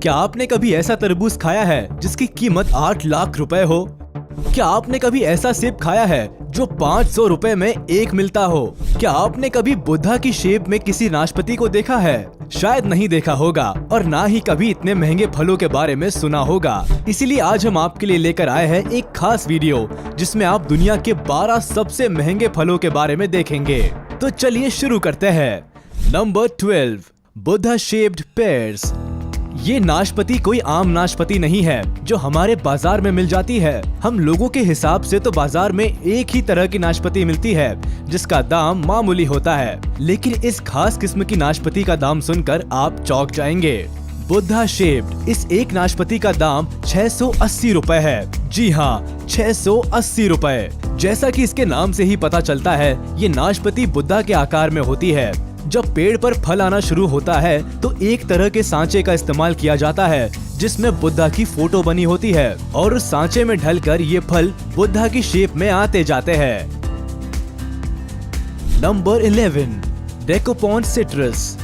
क्या आपने कभी ऐसा तरबूज खाया है जिसकी कीमत 8 लाख रुपए हो? क्या आपने कभी ऐसा सेब खाया है जो 500 रुपए में एक मिलता हो? क्या आपने कभी बुद्धा की शेप में किसी नाशपाती को देखा है? शायद नहीं देखा होगा और ना ही कभी इतने महंगे फलों के बारे में सुना होगा। इसीलिए आज हम आपके लिए लेकर आए हैं एक खास वीडियो जिसमें आप दुनिया के 12 सबसे महंगे फलों के बारे में देखेंगे। तो चलिए शुरू करते हैं। Number 12, Buddha shaped pairs. ये नाशपाती कोई आम नाशपाती नहीं है जो हमारे बाजार में मिल जाती है। हम लोगों के हिसाब से तो बाजार में एक ही तरह की नाशपाती मिलती है जिसका दाम मामूली होता है, लेकिन इस खास किस्म की नाशपाती का दाम सुनकर आप चौंक जाएंगे। बुद्धा शेप्ड इस एक नाशपाती का दाम 680 रुपए है। जी हाँ, 680 रुपए। जैसा कि इसके नाम से ही पता चलता है, ये नाशपाती बुद्धा के आकार में होती है। जब पेड़ पर फल आना शुरू होता है तो एक तरह के सांचे का इस्तेमाल किया जाता है जिसमें बुद्धा की फोटो बनी होती है और उस सांचे में ढलकर ये फल बुद्धा की शेप में आते जाते हैं। Number 11, dekopon citrus.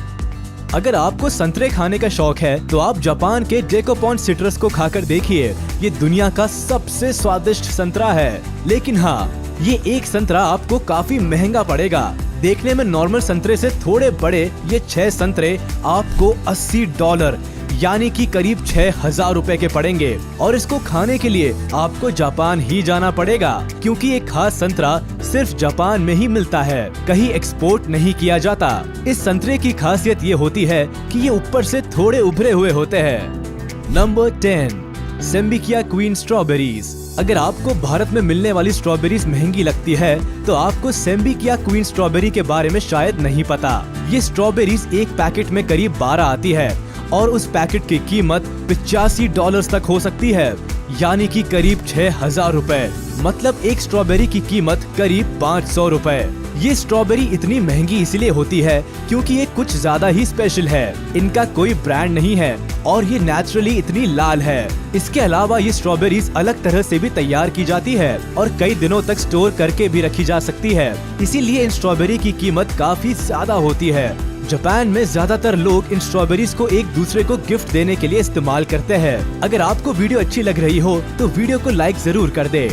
अगर आपको संतरे खाने का शौक है तो आप जापान के डेकोपॉन सिट्रस को खाकर देखिए। ये दुनिया का सबसे स्वादिष्ट संतरा है, लेकिन हाँ, ये एक संतरा आपको काफी महंगा पड़ेगा। देखने में नॉर्मल संतरे से थोड़े बड़े ये 6 संतरे आपको $80 यानी कि करीब 6000 रुपए के पड़ेंगे और इसको खाने के लिए आपको जापान ही जाना पड़ेगा क्योंकि एक खास संतरा सिर्फ जापान में ही मिलता है, कहीं एक्सपोर्ट नहीं किया जाता। इस संतरे की खासियत ये होती है कि ये ऊपर से थोड़े उभरे हुए होते हैं। Number 10, Sembikiya queen strawberries. अगर आपको भारत में मिलने वाली स्ट्रॉबेरीज महंगी लगती है तो आपको सेम्बिकिया क्वीन स्ट्रॉबेरी के बारे में शायद नहीं पता। ये स्ट्रॉबेरीज एक पैकेट में करीब 12 आती है और उस पैकेट की कीमत $85 तक हो सकती है, यानी कि करीब 6000 रुपए। मतलब एक स्ट्रॉबेरी की कीमत करीब 500 रुपए। ये स्ट्रॉबेरी इतनी महंगी इसलिए होती है क्योंकि ये कुछ ज्यादा ही स्पेशल है। इनका कोई ब्रांड नहीं है और ये नेचुरली इतनी लाल है। इसके अलावा ये स्ट्रॉबेरीज अलग तरह से भी तैयार की जाती है और कई दिनों तक स्टोर करके भी रखी जा सकती है। इसीलिए इन स्ट्रॉबेरी की कीमत काफी ज्यादा होती है। जापान में ज्यादातर लोग इन स्ट्रॉबेरीज को एक दूसरे को गिफ्ट देने के लिए इस्तेमाल करते हैं। अगर आपको वीडियो अच्छी लग रही हो तो वीडियो को लाइक जरूर कर दे।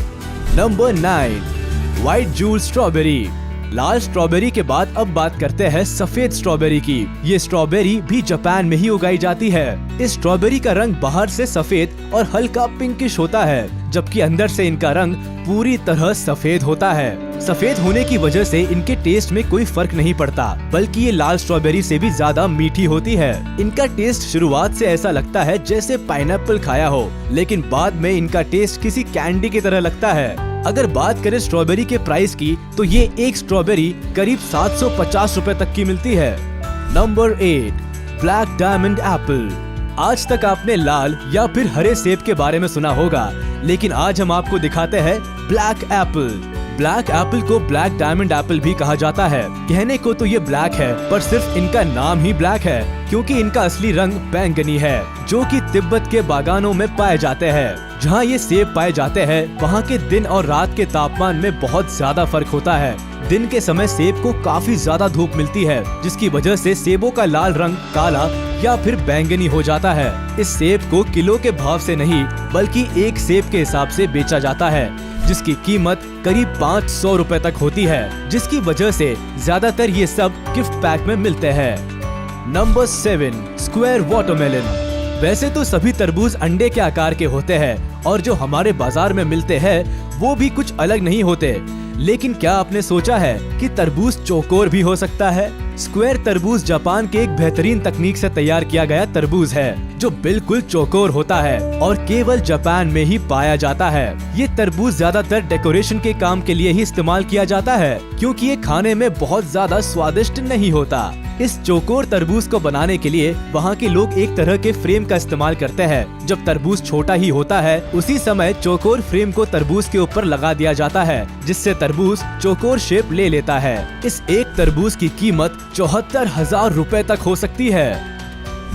Number 9, white jewel strawberry. लाल स्ट्रॉबेरी के बाद अब बात करते हैं सफेद स्ट्रॉबेरी की। ये स्ट्रॉबेरी भी जापान में ही उगाई जाती है। इस स्ट्रॉबेरी का रंग बाहर से सफेद और हल्का पिंकिश होता है, जबकि अंदर से इनका रंग पूरी तरह सफेद होता है। सफेद होने की वजह से इनके टेस्ट में कोई फर्क नहीं पड़ता, बल्कि ये लाल स्ट्रॉबेरी से भी ज्यादा मीठी होती है। इनका टेस्ट शुरुआत से ऐसा लगता है जैसे पाइनएप्पल खाया हो, लेकिन बाद में इनका टेस्ट किसी कैंडी की तरह लगता है। अगर बात करें स्ट्रॉबेरी के प्राइस की तो ये एक स्ट्रॉबेरी करीब 750 रुपए तक की मिलती है। Number 8, black diamond Apple. आज तक आपने लाल या फिर हरे सेब के बारे में सुना होगा, लेकिन आज हम आपको दिखाते हैं ब्लैक एप्पल। ब्लैक एप्पल को ब्लैक डायमंड एप्पल भी कहा जाता है। कहने को तो ये ब्लैक है, पर सिर्फ इनका नाम ही ब्लैक है क्योंकि इनका असली रंग बैंगनी है, जो कि तिब्बत के बागानों में पाए जाते हैं। जहाँ ये सेब पाए जाते हैं वहाँ के दिन और रात के तापमान में बहुत ज्यादा फर्क होता है। दिन के समय सेब को काफी ज्यादा धूप मिलती है, जिसकी वजह से सेबों का लाल रंग काला या फिर बैंगनी हो जाता है। इस सेब को किलो के भाव से नहीं बल्कि एक सेब के हिसाब से बेचा जाता है, जिसकी कीमत करीब 500 रुपए तक होती है, जिसकी वजह से ज्यादातर ये सब गिफ्ट पैक में मिलते हैं। Number 7, square watermelon. वैसे तो सभी तरबूज अंडे के आकार के होते हैं और जो हमारे बाजार में मिलते हैं वो भी कुछ अलग नहीं होते, लेकिन क्या आपने सोचा है कि तरबूज चौकोर भी हो सकता है? स्क्वायर तरबूज जापान के एक बेहतरीन तकनीक से तैयार किया गया तरबूज है जो बिल्कुल चौकोर होता है और केवल जापान में ही पाया जाता है। ये तरबूज ज्यादातर डेकोरेशन के काम के लिए ही इस्तेमाल किया जाता है क्योंकि ये खाने में बहुत ज्यादा स्वादिष्ट नहीं होता। इस चौकोर तरबूज को बनाने के लिए वहाँ के लोग एक तरह के फ्रेम का इस्तेमाल करते हैं। जब तरबूज छोटा ही होता है उसी समय चौकोर फ्रेम को तरबूज के ऊपर लगा दिया जाता है, जिससे तरबूज चौकोर शेप ले लेता है। इस एक तरबूज की कीमत 74,000 रुपए तक हो सकती है।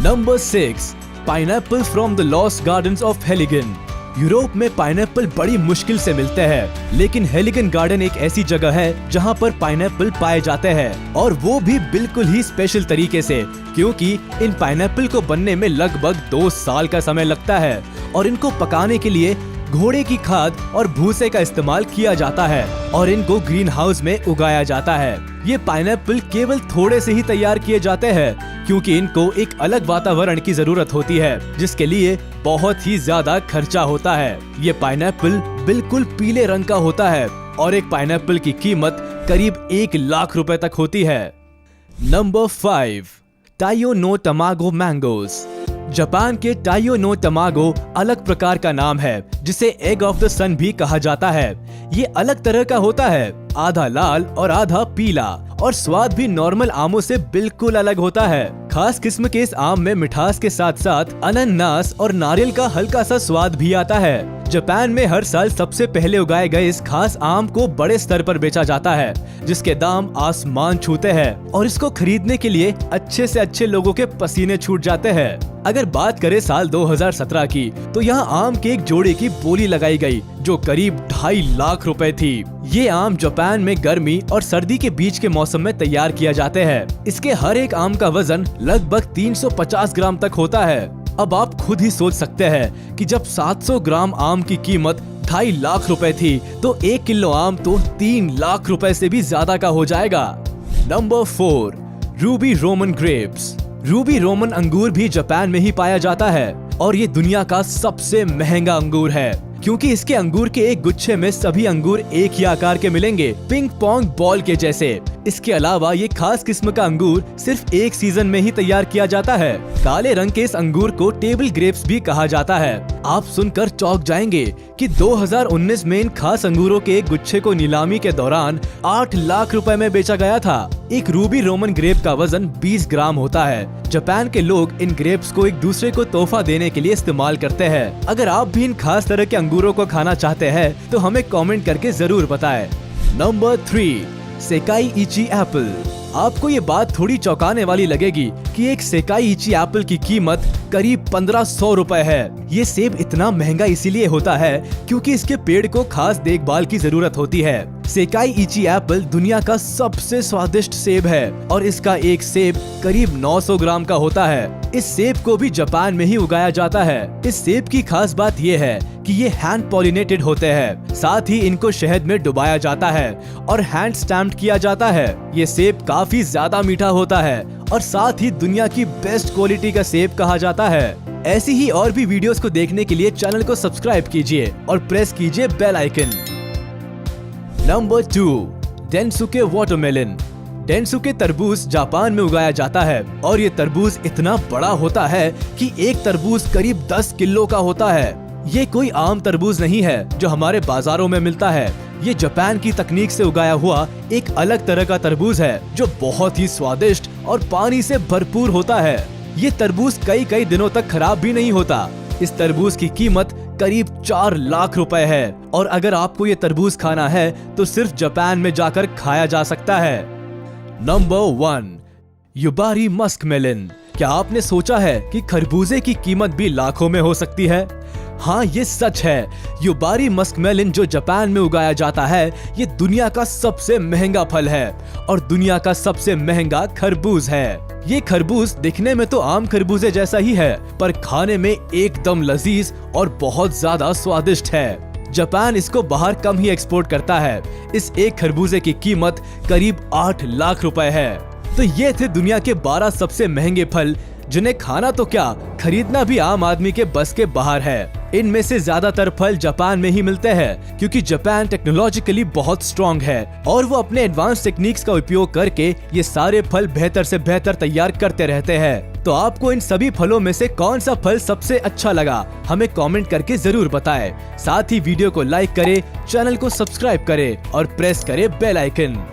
Number 6, pineapple from the lost gardens of Heligan. Europe में पाइनएप्पल बड़ी मुश्किल से मिलते हैं, लेकिन हेलिगन गार्डन एक ऐसी जगह है जहां पर पाइनएप्पल पाए जाते हैं, और वो भी बिल्कुल ही स्पेशल तरीके से, क्योंकि इन पाइनएप्पल को बनने में लगभग 2 साल का समय लगता है और इनको पकाने के लिए घोड़े की खाद और भूसे का इस्तेमाल किया जाता है और इनको ग्रीन हाउस में उगाया जाता है। ये पाइनएप्पल केवल थोड़े से ही तैयार किए जाते हैं, क्योंकि इनको एक अलग वातावरण की जरूरत होती है, जिसके लिए बहुत ही ज्यादा खर्चा होता है। ये पाइनएप्पल बिल्कुल पीले रंग का होता है और एक पाइनएप्पल की कीमत करीब 1 लाख रुपए तक होती है। Number 5, Taiyo no Tamago mangoes. Japan के टाइयो नो टमागो अलग प्रकार का नाम है, जिसे एग ऑफ द सन भी कहा जाता है। ये अलग तरह का होता है, आधा लाल और आधा पीला, और स्वाद भी नॉर्मल आमों से बिल्कुल अलग होता है। खास किस्म के इस आम में मिठास के साथ साथ अनानास और नारियल का हल्का सा स्वाद भी आता है। जापान में हर साल सबसे पहले उगाए गए इस खास आम को बड़े स्तर पर बेचा जाता है, जिसके दाम आसमान छूते हैं, और इसको खरीदने के लिए अच्छे से अच्छे लोगों के पसीने छूट जाते हैं। अगर बात करें साल 2017 की, तो यहाँ आम के एक जोड़े की बोली लगाई गई, जो करीब 2.5 लाख रुपए थी। ये आम जापान में गर्मी और सर्दी के बीच के मौसम में तैयार किया जाते हैं। इसके हर एक आम का वजन लगभग 350 ग्राम तक होता है। अब आप खुद ही सोच सकते हैं कि जब 700 ग्राम आम की कीमत 2.5 लाख रुपए थी, तो 1 किलो आम तो 3 लाख रुपए से भी ज्यादा का हो जाएगा। Number 4, Ruby Roman grapes. Ruby Roman अंगूर भी जापान में ही पाया जाता है, और ये दुनिया का सबसे महंगा अंगूर है, क्योंकि इसके अंगूर के एक गुच्छे में सभी अंगूर एक ही आकार के मिलेंगे, पिंग पोंग बॉल के जैसे। इसके अलावा ये खास किस्म का अंगूर सिर्फ एक सीजन में ही तैयार किया जाता है। काले रंग के इस अंगूर को टेबल ग्रेप्स भी कहा जाता है। आप सुनकर चौंक जाएंगे कि 2019 में इन खास अंगूरों के एक गुच्छे को नीलामी के दौरान 8 लाख रुपए में बेचा गया था। एक रूबी रोमन ग्रेप का वजन 20 ग्राम होता है। जापान के लोग इन ग्रेप्स को एक दूसरे को तोहफा देने के लिए इस्तेमाल करते हैं। अगर आप भी इन खास तरह के अंगूरों को खाना चाहते हैं, तो हमें कमेंट करके जरूर बताएं। Number 3, Sekai Ichi apple. आपको ये बात थोड़ी चौंकाने वाली लगेगी कि एक सेकाई इची एप्पल की कीमत करीब 1500 रुपए है। ये सेब इतना महंगा इसीलिए होता है क्योंकि इसके पेड़ को खास देखभाल की जरूरत होती है। सेकाई इची एप्पल दुनिया का सबसे स्वादिष्ट सेब है, और इसका एक सेब करीब 900 ग्राम का होता है। इस सेब को भी जापान में ही उगाया जाता है। इस सेब की खास बात ये है कि ये हैंड पॉलिनेटेड होते हैं, साथ ही इनको शहद में डुबाया जाता है और हैंड स्टैम्प्ड किया जाता है। ये सेब काफी ज्यादा मीठा होता है और साथ ही दुनिया की बेस्ट क्वालिटी का सेब कहा जाता है। ऐसी ही और भी वीडियोस को देखने के लिए चैनल को सब्सक्राइब कीजिए और प्रेस कीजिए bell icon. Number 2, Densuke watermelon. Densuke तरबूज जापान में उगाया जाता है, और ये तरबूज इतना बड़ा होता है कि एक तरबूज करीब 10 किलो का होता है। ये कोई आम तरबूज नहीं है जो हमारे बाजारों में मिलता है। ये जापान की तकनीक से उगाया हुआ एक अलग तरह का तरबूज है, जो बहुत ही स्वादिष्ट और पानी से भरपूर होता है। ये तरबूज कई दिनों तक खराब भी नहीं होता। इस तरबूज की कीमत करीब 4 लाख रुपए है, और अगर आपको ये तरबूज खाना है तो सिर्फ जापान में जाकर खाया जा सकता है। Number 1, Yubari muskmelon. क्या आपने सोचा है कि खरबूजे की कीमत भी लाखों में हो सकती है? हाँ, ये सच है। युबारी मस्कमेलन जो जापान में उगाया जाता है, ये दुनिया का सबसे महंगा फल है और दुनिया का सबसे महंगा खरबूज है। ये खरबूज दिखने में तो आम खरबूजे जैसा ही है, पर खाने में एकदम लजीज और बहुत ज्यादा स्वादिष्ट है। जापान इसको बाहर कम ही एक्सपोर्ट करता है। इस एक खरबूजे की कीमत करीब 8 लाख रुपए है। तो ये थे दुनिया के 12 सबसे महंगे फल, जिन्हें खाना तो क्या, खरीदना भी आम आदमी के बस के बाहर है। इनमें से ज्यादातर फल जापान में ही मिलते हैं, क्योंकि जापान टेक्नोलॉजिकली बहुत स्ट्रॉन्ग है और वो अपने एडवांस टेक्निक्स का उपयोग करके ये सारे फल बेहतर से बेहतर तैयार करते रहते हैं। तो आपको इन सभी फलों में से कौन सा फल सबसे अच्छा लगा, हमें कमेंट करके जरूर बताएं। साथ ही वीडियो को लाइक करें, चैनल को सब्सक्राइब करें और प्रेस करें बेल आइकन।